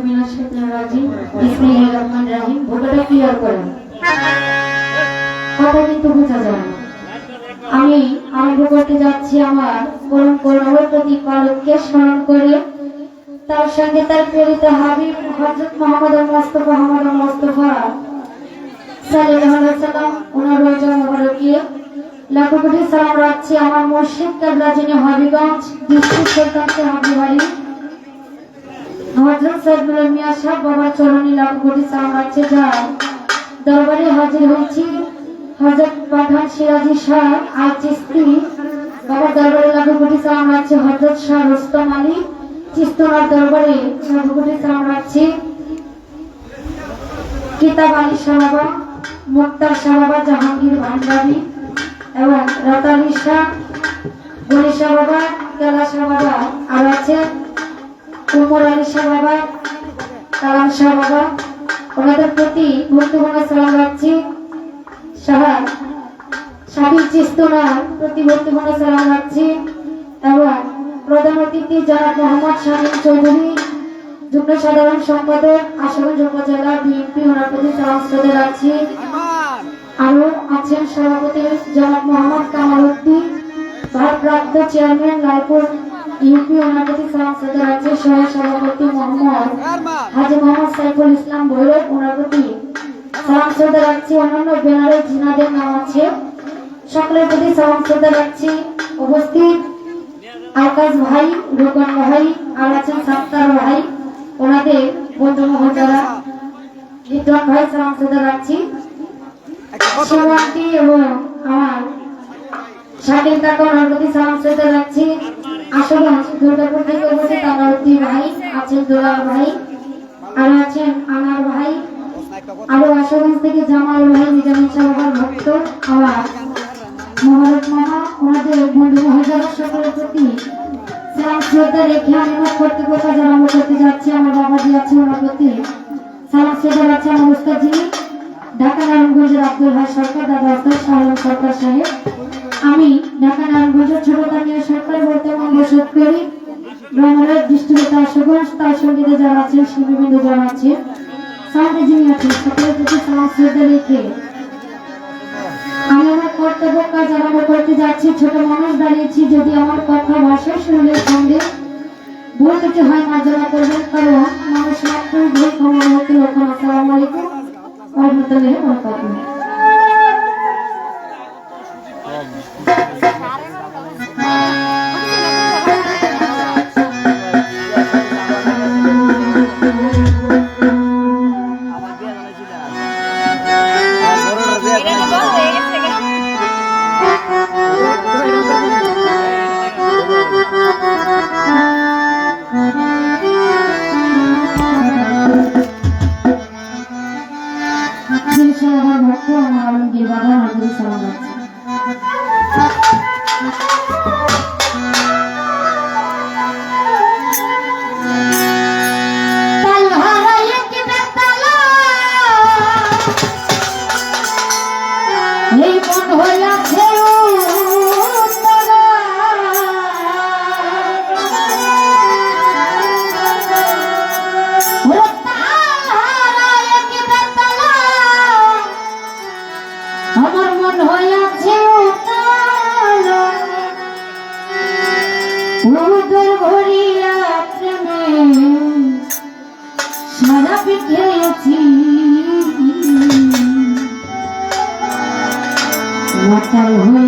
মিনাশ শাইতানির রাজিম বিসমিল্লাহির রহমানির রহিম ভোটাটা ক্লিয়ার করেন কথা কিন্তু বোঝা যায় না আমি আরম্ভ করতে যাচ্ছি আমার পরম করুণাময় প্রতিপালককে স্মরণ করে তার সঙ্গে তার প্রেরিত হাবিব হযরত মুহাম্মদ মুস্তাফা সাল্লাল্লাহু আলাইহি ওয়াসাল্লাম ওনার রওজা মুবারকে লাখো কোটি সালাম রাখছি আমার মুর্শিদ কিবলা যিনি হবিগঞ্জ ডিস্ট্রিক্ট সুলতানপুর হাবিবাড়ি হযরত সাইদুল মিয়া সাহেব বাবার চরণে লাখো কোটি সালাম রাখছি যার দরবারে হাজির হয়েছি হযরত পাঠান সিরাজি শাহ আল চিশতি বাবার দরবারে লাখো কোটি সালাম রাখছি হযরত শাহ রুস্তম আলী চিশতির দরবারে লাখো কোটি সালাম রাখছি কিতাব আলী শাহ বাবা মুক্তার শাহ বাবা জাহাঙ্গীর ভান্ডারী এবং রাতালি শাহ গনি শাহ বাবা কেলা শাহ বাবা আর আছে উমর আলী শাহ বাবা কালাম শাহ বাবা ওনাদের প্রতি ভক্তিপূর্ণ সালাম রাখছি শাহিদ চিশতির প্রতি ভক্তিপূর্ণ সালাম রাখছি এবং প্রধান অতিথি জনাব মোহাম্মদ শামীম চৌধুরী যুগ্ম সাধারণ সম্পাদক আশুগঞ্জ উপজেলা বিএনপি ওনার প্রতি সালাম শ্রদ্ধা রাখছি আরো আছেন সভাপতি জনাব মোহাম্মদ কামাল উদ্দিন ভারপ্রাপ্ত চেয়ারম্যান লালপুর ইউপি ওনার প্রতি সালাম শ্রদ্ধা রাখছি সহ সভাপতি মোহাম্মদ হাজী মোহাম্মদ সাইফুল ইসলাম ভৈরব ওনার প্রতি সালাম শ্রদ্ধা রাখছি অন্যান্য ব্যানারে জিনাদের নাম আছে সকলের প্রতি সালাম শ্রদ্ধা রাখছি উপস্থিত আকাশ ভাই রোকন ভাই আর আছেন সাত্তার ভাই ওনাদের বন্ধু মহোদয়রা লিটন ভাই সালাম শ্রদ্ধা রাখছি শিবান্তি এবং আমার শাকিল কাকা ওনার প্রতি সালাম শ্রদ্ধা রাখছি আশুগঞ্জ দুর্গাপুর থেকে উপস্থিত তামারুদ্দিন ভাই আছেন দুলাল ভাই আর আছেন আনার ভাই আরো আশুগঞ্জ থেকে জামাল ভাই নিজামী সাহেবের ভক্ত আমার মহারত মামা ওনাদের বন্ধু মহোদয়রা সকলের প্রতি সালাম শ্রদ্ধা রেখে আমি আমার কর্তৃপক্ষ জানানো করতে যাচ্ছি আমার বাবাজি আছে ওনার প্রতি সালাম শ্রদ্ধা রাখছি আমার উস্তাদজি ঢাকা নারায়ণগঞ্জের আব্দুল ভাই সরকার দাদা আস্তাদ শাহরুখ সরকার সাহেব আমি ঢাকা নারায়ণগঞ্জের ছোট কানিয়া সরকার বর্তমান বসত করি ব্রাহ্মণের ডিস্ট্রিক্ট আশুগঞ্জ তার সঙ্গে যারা আছেন শিবিবিন্দু যারা আছেন সাথে যিনি আছেন সকলের প্রতি সালাম শ্রদ্ধা রেখে আমি আমার কর্তব্য কাজ আরম্ভ করতে যাচ্ছি ছোট মানুষ দাঁড়িয়েছি যদি আমার কথা ভাষা শুনলে সঙ্গে ভুল কিছু হয় মার্জনা করবেন কারণ মানুষ মাত্র ভুল ক্ষমা হতে লক্ষণ আসসালামু আলাইকুম রহমতুল্লাহি ওয়া বারাকাতুহু মাতাল হয়ে